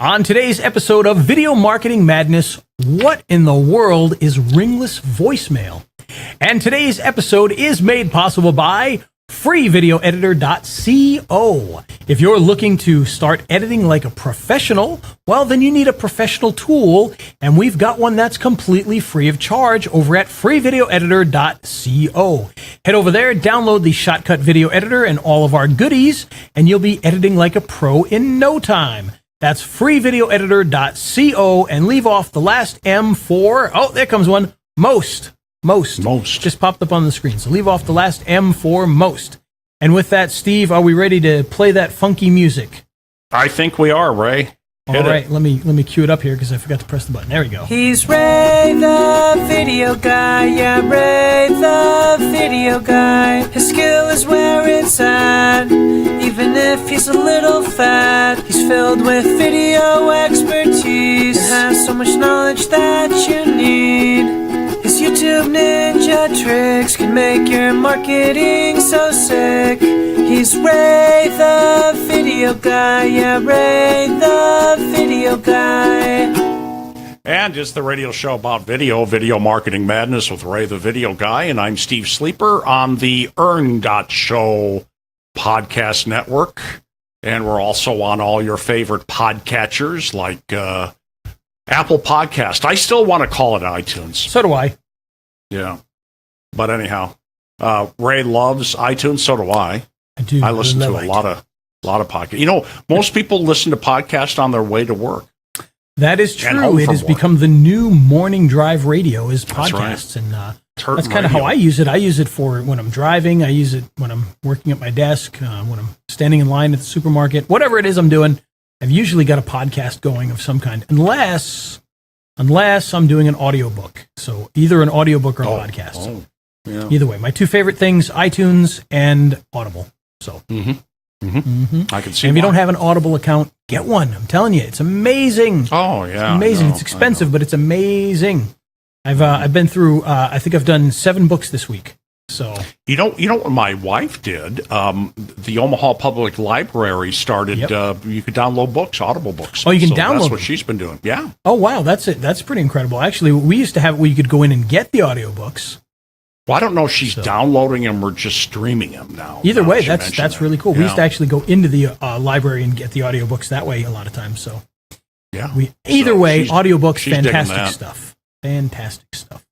On today's episode of Video Marketing Madness, what in the world is ringless voicemail? And today's episode is made possible by freevideoeditor.co. If you're looking to start editing like a professional, well, then you need a professional tool, and we've got one that's completely free of charge over at freevideoeditor.co. Head over there, download the Shotcut Video Editor and all of our goodies, and you'll be editing like a pro in no time. That's freevideoeditor.co, and leave off the last M for, oh, there comes one, most. Just popped up on the screen. So leave off the last M for most. And with that, Steve, are we ready to play that funky music? I think we are, Ray. All right, let me cue it up here because I forgot to press the button. There we go. He's Ray the video guy, yeah, Ray the video guy. His skill is where it's at, even if he's a little fat. He's filled with video expertise and has so much knowledge that you need. His YouTube ninja tricks can make your marketing so sick. He's Ray the video guy, yeah, Ray the video guy. And it's the radio show about video marketing madness with Ray the video guy, and I'm Steve Sleeper on the Show podcast network. And we're also on all your favorite podcatchers like Apple Podcast. I still want to call it iTunes. So do I. Yeah. But anyhow, Ray loves iTunes. So do I. I do. I listen to a lot of podcasts. You know, most people listen to podcasts on their way to work. That is true. It has become the new morning drive radio is podcasts. That's right. And that's kind of how I use it. I use it for when I'm driving. I use it when I'm working at my desk, when I'm standing in line at the supermarket. Whatever it is I'm doing, I've usually got a podcast going of some kind. Unless I'm doing an audiobook. So either an audiobook or a podcast. Yeah. Either way. My two favorite things, iTunes and Audible. So I can see. And if you don't have an Audible account, get one. I'm telling you, it's amazing. Oh yeah, it's amazing. It's expensive, but it's amazing. I've been through. I think I've done 7 books this week. So you know what my wife did. The Omaha Public Library started. You could download books, Audible books. Oh, you can download. That's what she's been doing. Yeah. Oh wow, that's it. That's pretty incredible. Actually, we used to have where you could go in and get the audiobooks. Well, I don't know if she's downloading them or just streaming them now. Either way, that's really cool. Yeah. We used to actually go into the library and get the audiobooks that way a lot of times. So yeah. Either way, audiobooks, fantastic stuff. Fantastic stuff.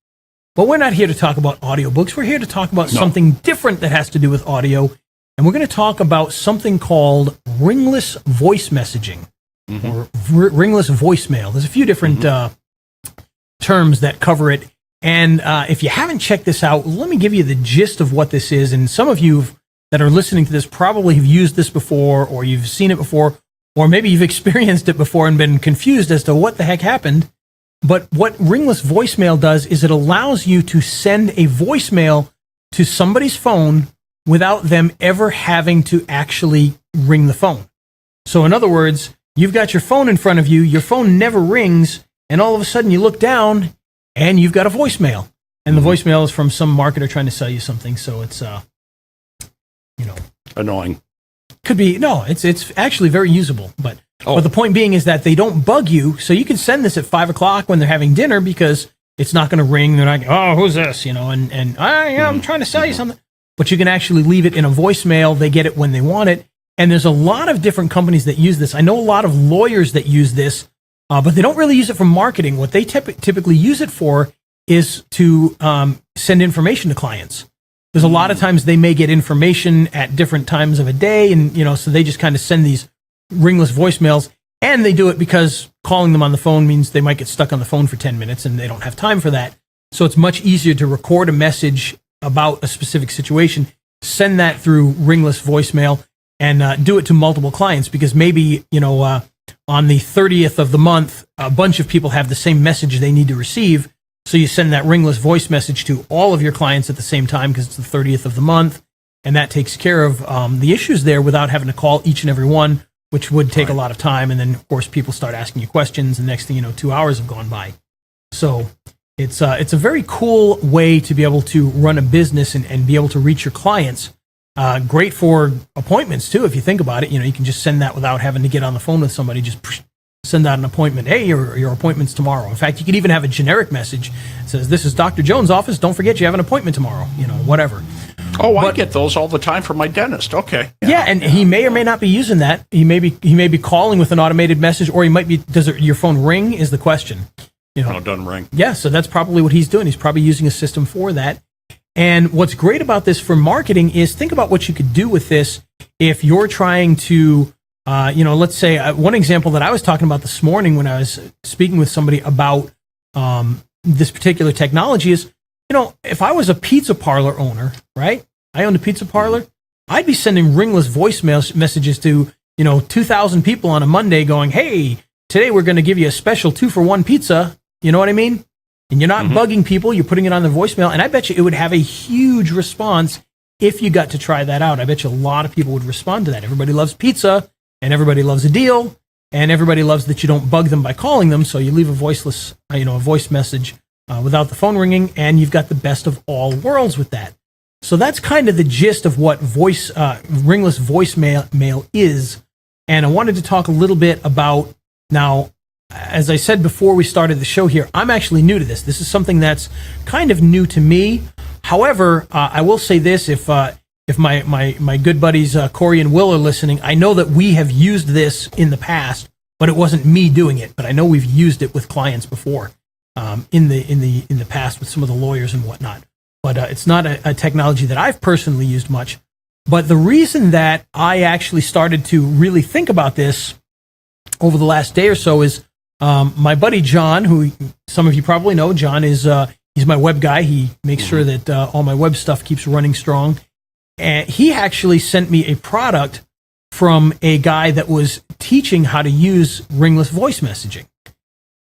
But we're not here to talk about audiobooks. We're here to talk about something different that has to do with audio. And we're going to talk about something called ringless voice messaging or ringless voicemail. There's a few different terms that cover it. And if you haven't checked this out, let me give you the gist of what this is. And some of you that are listening to this probably have used this before, or you've seen it before, or maybe you've experienced it before and been confused as to what the heck happened. But what ringless voicemail does is it allows you to send a voicemail to somebody's phone without them ever having to actually ring the phone. So in other words, you've got your phone in front of you, your phone never rings, and all of a sudden you look down and you've got a voicemail. And the voicemail is from some marketer trying to sell you something, so it's annoying. Could be it's actually very usable, but the point being is that they don't bug you, so you can send this at 5:00 when they're having dinner because it's not going to ring. They're not, oh, who's this? I'm trying to sell you something. But you can actually leave it in a voicemail. They get it when they want it. And there's a lot of different companies that use this. I know a lot of lawyers that use this, but they don't really use it for marketing. What they typically use it for is to send information to clients. There's a lot of times they may get information at different times of a day, and so they just kind of send these ringless voicemails, and they do it because calling them on the phone means they might get stuck on the phone for 10 minutes, and they don't have time for that. So it's much easier to record a message about a specific situation, send that through ringless voicemail, and do it to multiple clients, because maybe on the 30th of the month, a bunch of people have the same message they need to receive. So you send that ringless voice message to all of your clients at the same time because it's the 30th of the month, and that takes care of the issues there without having to call each and every one, which would take a lot of time. And then, of course, people start asking you questions, and next thing you know, 2 hours have gone by. So it's a very cool way to be able to run a business and be able to reach your clients. Great for appointments, too, if you think about it. You can just send that without having to get on the phone with somebody. Just send out an appointment. Hey, your appointment's tomorrow. In fact, you could even have a generic message that says, this is Dr. Jones' office. Don't forget you have an appointment tomorrow, whatever. Oh, I get those all the time from my dentist. Okay. Yeah, and he may or may not be using that. He may be calling with an automated message, or he might be, your phone ring is the question. No, it doesn't ring. Yeah, so that's probably what he's doing. He's probably using a system for that. And what's great about this for marketing is think about what you could do with this if you're trying to, let's say one example that I was talking about this morning when I was speaking with somebody about this particular technology is, if I was a pizza parlor owner, right? I owned a pizza parlor. I'd be sending ringless voicemail messages to, 2,000 people on a Monday going, hey, today we're going to give you a special 2-for-1 pizza. You know what I mean? And you're not bugging people. You're putting it on the voicemail. And I bet you it would have a huge response if you got to try that out. I bet you a lot of people would respond to that. Everybody loves pizza, and everybody loves a deal, and everybody loves that you don't bug them by calling them. So you leave a voiceless, a voice message without the phone ringing, and you've got the best of all worlds with that. So that's kind of the gist of what ringless voicemail is. And I wanted to talk a little bit about, now, as I said before we started the show here, I'm actually new to this. This is something that's kind of new to me. However, I will say this, if my good buddies Corey and Will are listening, I know that we have used this in the past, but it wasn't me doing it. But I know we've used it with clients before in the past with some of the lawyers and whatnot. But it's not a technology that I've personally used much. But the reason that I actually started to really think about this over the last day or so is my buddy John, who some of you probably know. John is he's my web guy. He makes sure that all my web stuff keeps running strong. And he actually sent me a product from a guy that was teaching how to use ringless voice messaging.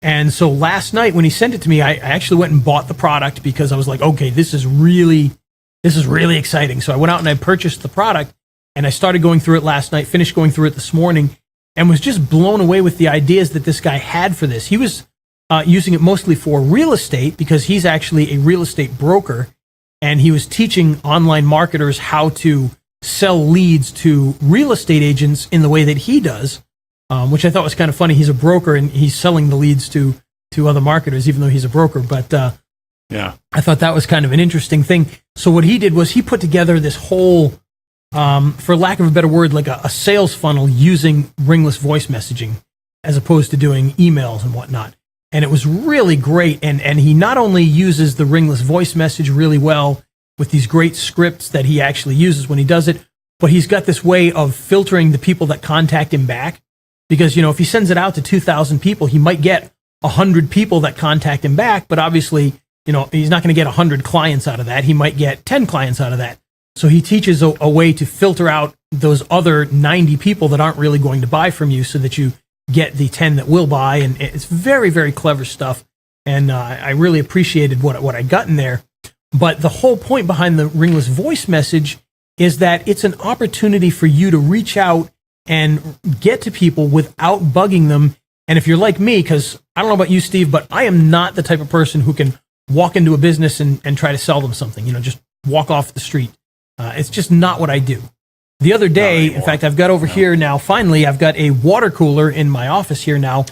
And so last night when he sent it to me, I actually went and bought the product because I was like, okay, this is really exciting. So I went out and I purchased the product, and I started going through it last night, finished going through it this morning, and was just blown away with the ideas that this guy had for this. He was using it mostly for real estate because he's actually a real estate broker, and he was teaching online marketers how to sell leads to real estate agents in the way that he does, which I thought was kind of funny. He's a broker, and he's selling the leads to other marketers, even though he's a broker. But yeah, I thought that was kind of an interesting thing. So what he did was he put together this whole, for lack of a better word, like a sales funnel using ringless voice messaging as opposed to doing emails and whatnot. And it was really great. And he not only uses the ringless voice message really well with these great scripts that he actually uses when he does it, but he's got this way of filtering the people that contact him back. Because, if he sends it out to 2,000 people, he might get 100 people that contact him back, but obviously, he's not going to get 100 clients out of that. He might get 10 clients out of that. So he teaches a way to filter out those other 90 people that aren't really going to buy from you so that you get the 10 that will buy. And it's very, very clever stuff. And I really appreciated what I got in there. But the whole point behind the ringless voice message is that it's an opportunity for you to reach out and get to people without bugging them. And if you're like me, because I don't know about you, Steve, but I am not the type of person who can walk into a business and try to sell them something, just walk off the street. It's just not what I do. The other day, in fact, I've got over here now, finally, I've got a water cooler in my office here now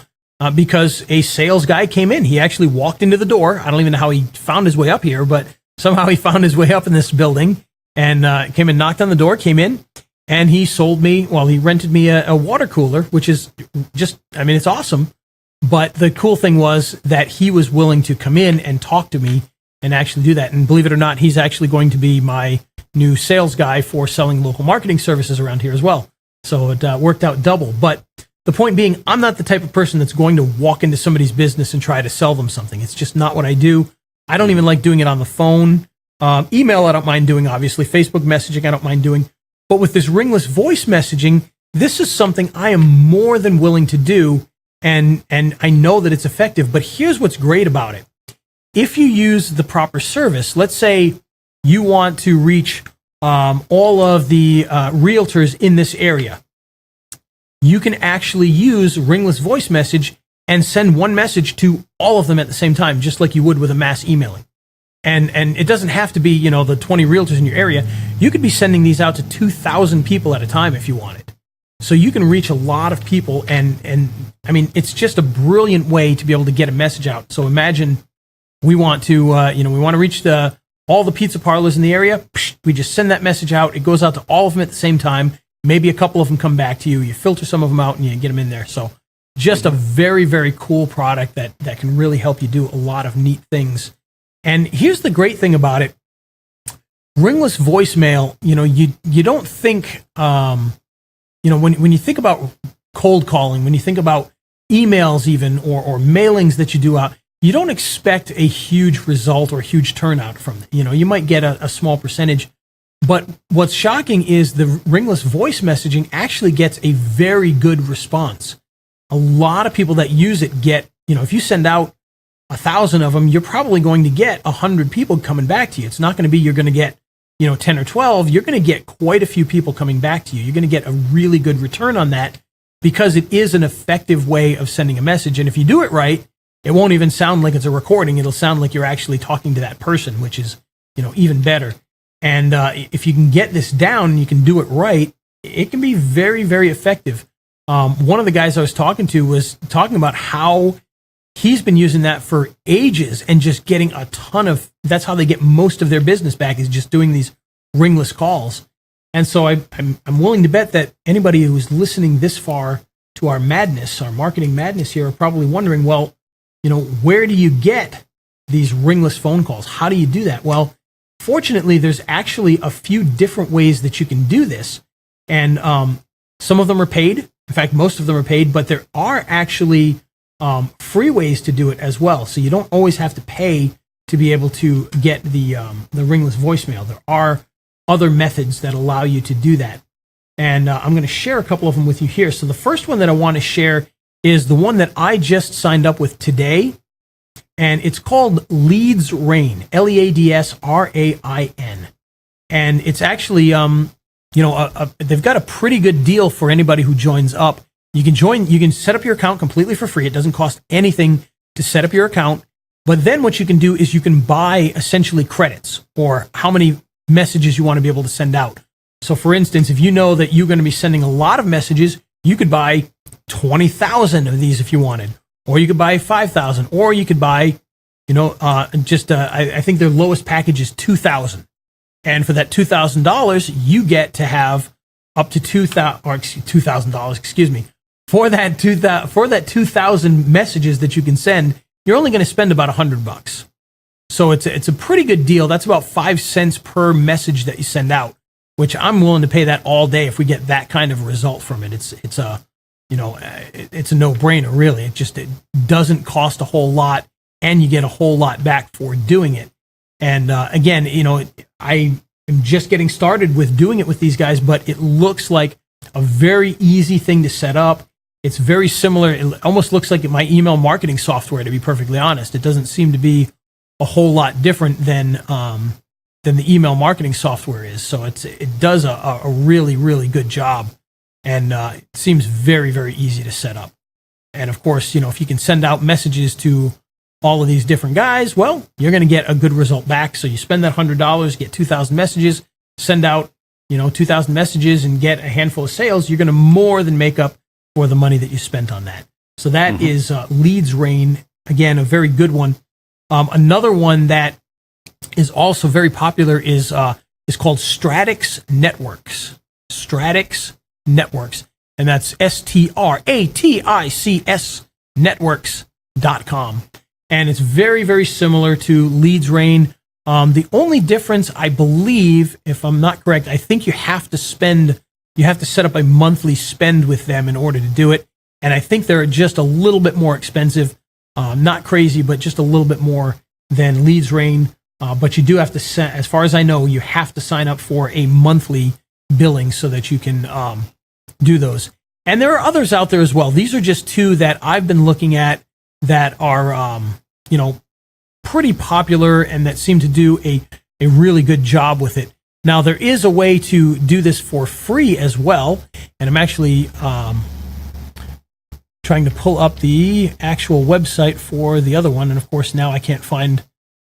because a sales guy came in. He actually walked into the door. I don't even know how he found his way up here, but somehow he found his way up in this building and came and knocked on the door, came in, and he he rented me a water cooler, which is just, it's awesome. But the cool thing was that he was willing to come in and talk to me and actually do that. And believe it or not, he's actually going to be my new sales guy for selling local marketing services around here as well. So it worked out double. But the point being, I'm not the type of person that's going to walk into somebody's business and try to sell them something. It's just not what I do. I don't even like doing it on the phone. Email, I don't mind doing, obviously. Facebook messaging, I don't mind doing. But with this ringless voice messaging, this is something I am more than willing to do. And I know that it's effective. But here's what's great about it. If you use the proper service, let's say you want to reach all of the realtors in this area, you can actually use ringless voice message and send one message to all of them at the same time, just like you would with a mass emailing. And it doesn't have to be, the 20 realtors in your area. You could be sending these out to 2,000 people at a time if you wanted. So you can reach a lot of people, and I mean, it's just a brilliant way to be able to get a message out. So imagine we want to, we want to reach all the pizza parlors in the area. We just send that message out. It goes out to all of them at the same time. Maybe a couple of them come back to you. You filter some of them out and you get them in there. So just a very, very cool product that can really help you do a lot of neat things. And here's the great thing about it. Ringless voicemail, you don't think, when you think about cold calling, when you think about emails even, or mailings that you do out, you don't expect a huge result or huge turnout from it. You might get a small percentage, but what's shocking is the Ringless voice messaging actually gets a very good response. A lot of people that use it get, if you send out 1,000 of them, you're probably going to get 100 people coming back to you. It's not going to be you're going to get 10 or 12, you're going to get quite a few people coming back to you. You're going to get a really good return on that because it is an effective way of sending a message. And if you do it right, it won't even sound like it's a recording. It'll sound like you're actually talking to that person, which is, even better. And if you can get this down and you can do it right, it can be very, very effective. One of the guys I was talking to was talking about how he's been using that for ages and just getting a ton of, that's how they get most of their business back, is just doing these ringless calls. And so I'm willing to bet that anybody who's listening this far to our madness, our marketing madness here, are probably wondering, well, where do you get these ringless phone calls? How do you do that? Well, fortunately, there's actually a few different ways that you can do this. And some of them are paid. In fact, most of them are paid, but there are actually free ways to do it as well. So you don't always have to pay to be able to get the ringless voicemail. There are other methods that allow you to do that. And I'm going to share a couple of them with you here. So the first one that I want to share is the one that I just signed up with today. And it's called Leads Rain, LEADSRAIN. And it's actually, they've got a pretty good deal for anybody who joins up. You can set up your account completely for free. It doesn't cost anything to set up your account. But then what you can do is you can buy essentially credits, or how many messages you want to be able to send out. So for instance, if you know that you're going to be sending a lot of messages, you could buy 20,000 of these if you wanted, or you could buy 5,000, or you could buy, I think their lowest package is 2,000. And for that $2,000, you get to have up to $2,000, excuse me. For that 2,000 messages that you can send, you're only going to spend about $100. So it's a pretty good deal. That's about 5 cents per message that you send out, which I'm willing to pay that all day if we get that kind of result from it. It's a no-brainer, really. It doesn't cost a whole lot, and you get a whole lot back for doing it. And again, I am just getting started with doing it with these guys, but it looks like a very easy thing to set up. It's very similar. It almost looks like my email marketing software, to be perfectly honest. It doesn't seem to be a whole lot different than the email marketing software is. So it does a really, really good job, and it seems very, very easy to set up. And of course, if you can send out messages to all of these different guys, well, you're going to get a good result back. So you spend that $100, get 2,000 messages, send out 2,000 messages, and get a handful of sales. You're going to more than make up for the money that you spent on that. So that is Leads Rain. Again, a very good one. Another one that is also very popular is called Stratix Networks. Stratix Networks. And that's STRATICS networks.com. And it's very, very similar to Leads Rain. The only difference, I believe, if I'm not correct, I think you have to set up a monthly spend with them in order to do it. And I think they're just a little bit more expensive. Not crazy, but just a little bit more than Leads Rain. But you do have to, as far as I know, you have to sign up for a monthly billing so that you can do those. And there are others out there as well. These are just two that I've been looking at that are, pretty popular and that seem to do a really good job with it. Now, there is a way to do this for free as well. And I'm actually trying to pull up the actual website for the other one. And of course, now I can't find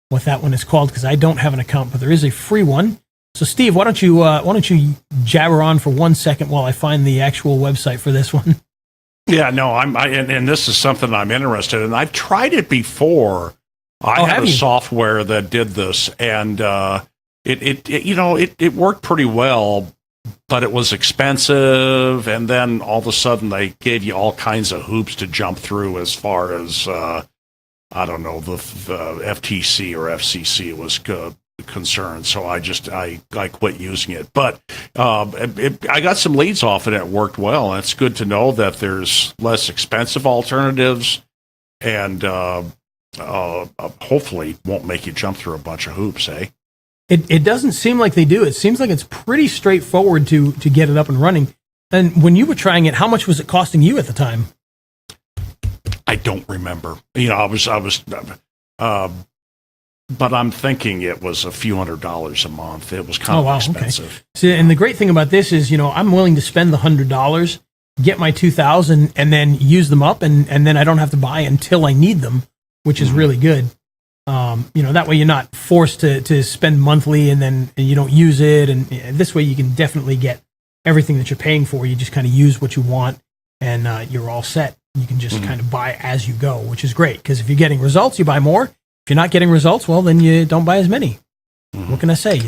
what that one is called because I don't have an account, but there is a free one. So, Steve, why don't you jabber on for 1 second while I find the actual website for this one? Yeah, no, and this is something I'm interested in. I've tried it before. I had a software that did this, and it worked pretty well, but it was expensive. And then all of a sudden, they gave you all kinds of hoops to jump through as far as I don't know, the FTC or FCC was concerned. So I quit using it. But I got some leads off it. And it worked well. And it's good to know that there's less expensive alternatives, and hopefully won't make you jump through a bunch of hoops, eh? It doesn't seem like they do. It seems like it's pretty straightforward to get it up and running. And when you were trying it, how much was it costing you at the time? I don't remember. I was, but I'm thinking it was a few $100s a month. It was kind of expensive. Okay. See, and the great thing about this is, I'm willing to spend the $100, get my 2,000, and then use them up, and then I don't have to buy until I need them, which is really good. That way you're not forced to spend monthly and then you don't use it. And this way you can definitely get everything that you're paying for. You just kind of use what you want, and you're all set. You can just kind of buy as you go, which is great. Because if you're getting results, you buy more. If you're not getting results, well, then you don't buy as many. What can I say,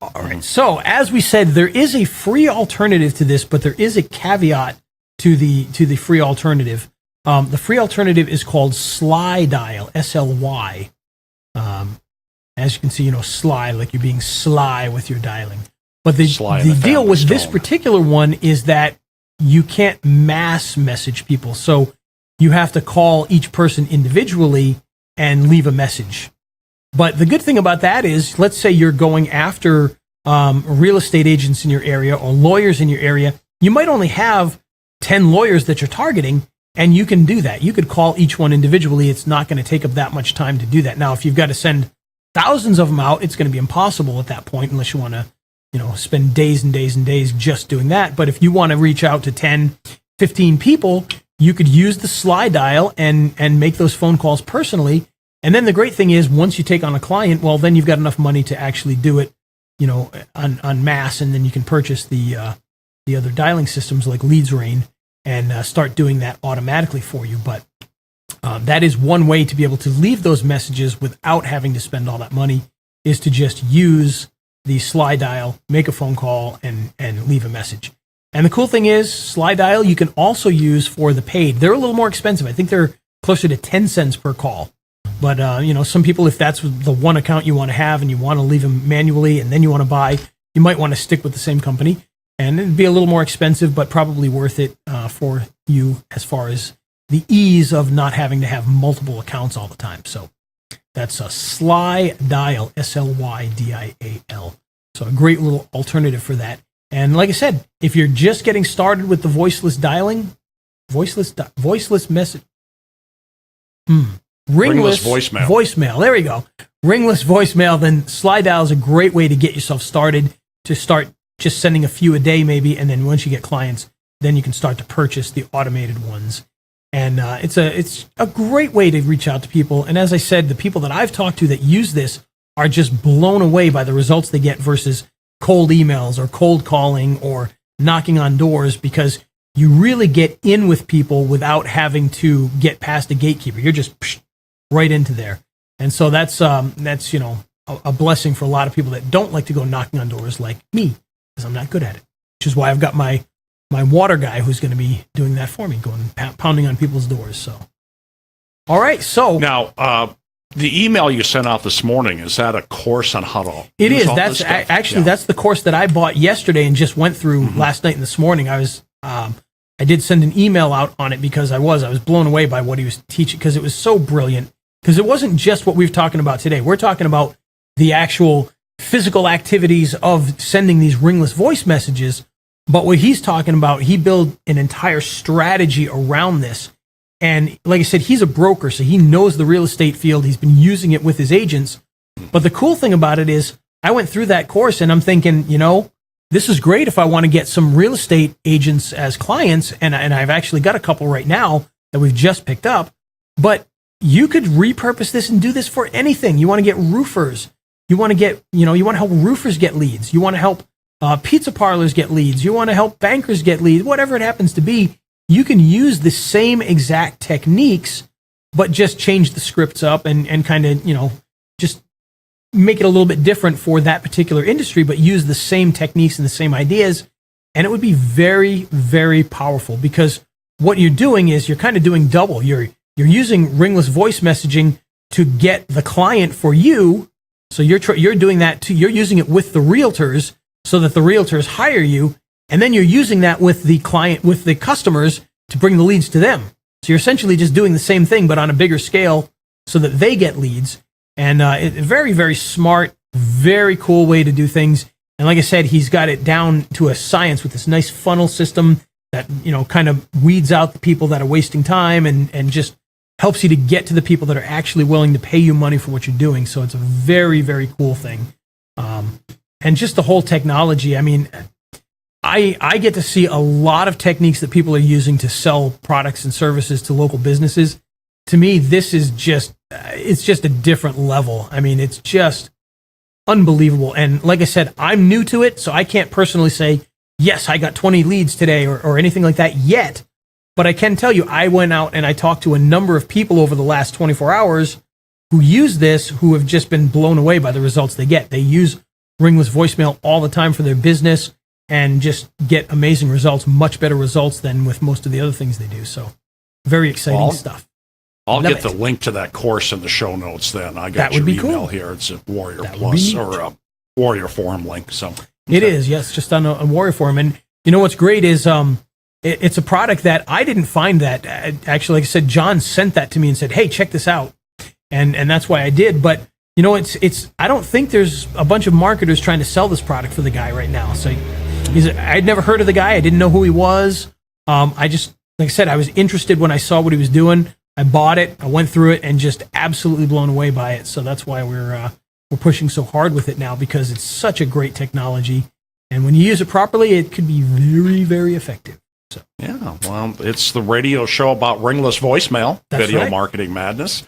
All right. So as we said, there is a free alternative to this, but there is a caveat to the free alternative. The free alternative is called Sly Dial, SLY. As you can see, sly, like you're being sly with your dialing. But the deal with this particular one is that you can't mass message people. So you have to call each person individually and leave a message. But the good thing about that is, let's say you're going after real estate agents in your area or lawyers in your area. You might only have 10 lawyers that you're targeting, and you can do that. You could call each one individually. It's not going to take up that much time to do that. Now, if you've got to send thousands of them out, it's going to be impossible at that point unless you want to spend days and days and days just doing that. But if you want to reach out to 10, 15 people, you could use the Sly Dial and make those phone calls personally. And then the great thing is, once you take on a client, well, then you've got enough money to actually do it, en masse, and then you can purchase the other dialing systems like LeadsRain and start doing that automatically for you. But that is one way to be able to leave those messages without having to spend all that money, is to just use the Sly Dial, make a phone call, and leave a message. And the cool thing is, Sly Dial you can also use for the paid. They're a little more expensive. I think they're closer to 10 cents per call. But, some people, if that's the one account you want to have and you want to leave them manually and then you want to buy, you might want to stick with the same company. And it'd be a little more expensive, but probably worth it for you as far as the ease of not having to have multiple accounts all the time. So that's a Sly Dial, SLYDIAL. So a great little alternative for that. And like I said, if you're just getting started with the voiceless dialing, voiceless message, Ringless voicemail. There we go. Ringless voicemail. Then Sly Dial is a great way to get yourself started, to start just sending a few a day maybe. And then once you get clients, then you can start to purchase the automated ones. And it's a great way to reach out to people. And as I said, the people that I've talked to that use this are just blown away by the results they get versus cold emails or cold calling or knocking on doors, because you really get in with people without having to get past a gatekeeper. You're just right into there. And so that's a blessing for a lot of people that don't like to go knocking on doors like me, because I'm not good at it, which is why I've got my water guy who's going to be doing that for me, going pounding on people's doors. So, all right. So now, the email you sent out this morning, is that a course on how to? It is. That's actually that's the course that I bought yesterday and just went through last night and this morning. I did send an email out on it because I was blown away by what he was teaching, because it was so brilliant. Because it wasn't just what we're talking about today. We're talking about the actual physical activities of sending these ringless voice messages. But what he's talking about, he built an entire strategy around this. And like I said, he's a broker, so he knows the real estate field. He's been using it with his agents. But the cool thing about it is, I went through that course and I'm thinking, this is great if I want to get some real estate agents as clients. And I've actually got a couple right now that we've just picked up. But you could repurpose this and do this for anything. You want to get roofers. You want to get, you want to help roofers get leads. You want to help pizza parlors get leads. You want to help bankers get leads. Whatever it happens to be, you can use the same exact techniques, but just change the scripts up and kind of, just make it a little bit different for that particular industry, but use the same techniques and the same ideas. And it would be very, very powerful, because what you're doing is you're kind of doing double. You're using ringless voice messaging to get the client for you. So you're doing that too. You're using it with the realtors so that the realtors hire you. And then you're using that with the client, with the customers, to bring the leads to them. So you're essentially just doing the same thing, but on a bigger scale so that they get leads. And very, very smart, very cool way to do things. And like I said, he's got it down to a science with this nice funnel system that, kind of weeds out the people that are wasting time and just helps you to get to the people that are actually willing to pay you money for what you're doing. So it's a very, very cool thing. And just the whole technology. I mean, I get to see a lot of techniques that people are using to sell products and services to local businesses. To me, this is it's just a different level. I mean, it's just unbelievable. And like I said, I'm new to it, so I can't personally say, yes, I got 20 leads today or anything like that yet. But I can tell you, I went out and I talked to a number of people over the last 24 hours who use this, who have just been blown away by the results they get. They use Ringless voicemail all the time for their business and just get amazing results, much better results than with most of the other things they do. So very exciting stuff. I'll get the link to that course in the show notes then. I got your email here. It's a Warrior Plus or a Warrior Forum link. So it is, yes, just on a Warrior Forum. And what's great is it's a product that I didn't find that. Actually, like I said, John sent that to me and said, hey, check this out. And that's why I did. But, it's I don't think there's a bunch of marketers trying to sell this product for the guy right now. So I'd never heard of the guy. I didn't know who he was. I just, like I said, I was interested when I saw what he was doing. I bought it, I went through it, and just absolutely blown away by it. So that's why we're pushing so hard with it now, because it's such a great technology. And when you use it properly, it could be very, very effective. So. Yeah, well, it's the radio show about ringless voicemail, That's video right. marketing madness.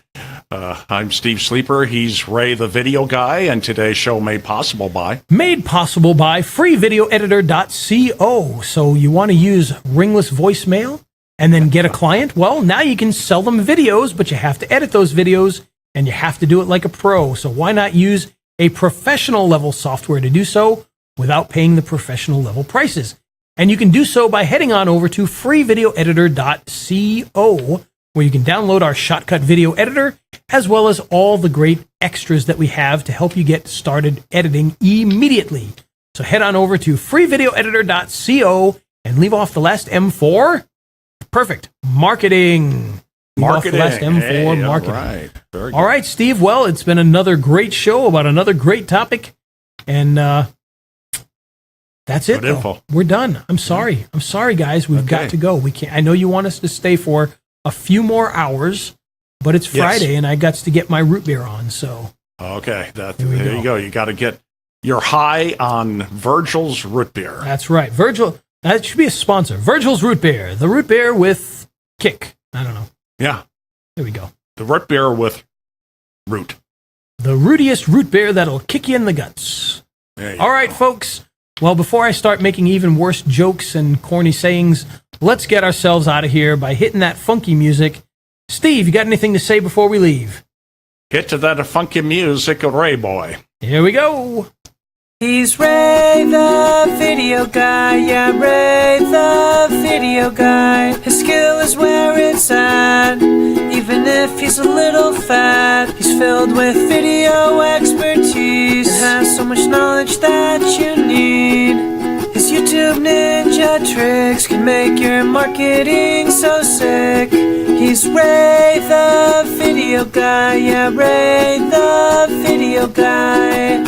I'm Steve Sleeper. He's Ray, the video guy, and today's show made possible by freevideoeditor.co. So you want to use ringless voicemail and then get a client? Well, now you can sell them videos, but you have to edit those videos, and you have to do it like a pro. So why not use a professional level software to do so without paying the professional level prices? And you can do so by heading on over to freevideoeditor.co, where you can download our shortcut video editor, as well as all the great extras that we have to help you get started editing immediately. So head on over to freevideoeditor.co and leave off the last M for perfect marketing. Leave off the last M for marketing. All right. Very good. All right, Steve. Well, it's been another great show about another great topic, and that's it. Info. We're done. I'm sorry. I'm sorry, guys. We've got to go. We can't. I know you want us to stay for a few more hours, but it's Friday, and I got to get my root beer on. So there you go. You got to get your high on Virgil's root beer. That's right, Virgil. That should be a sponsor. Virgil's root beer, the root beer with kick. I don't know. Yeah, there we go. The root beer with root. The rootiest root beer that'll kick you in the guts. All right, folks. Well, before I start making even worse jokes and corny sayings, let's get ourselves out of here by hitting that funky music. Steve, you got anything to say before we leave? Hit to that funky music, Ray boy. Here we go. He's Ray the video guy, yeah, Ray the video guy. His skill is where it's at, even if he's a little fat. He's filled with video expertise and has so much knowledge that you need. His YouTube ninja tricks can make your marketing so sick. He's Ray the video guy, yeah, Ray the video guy.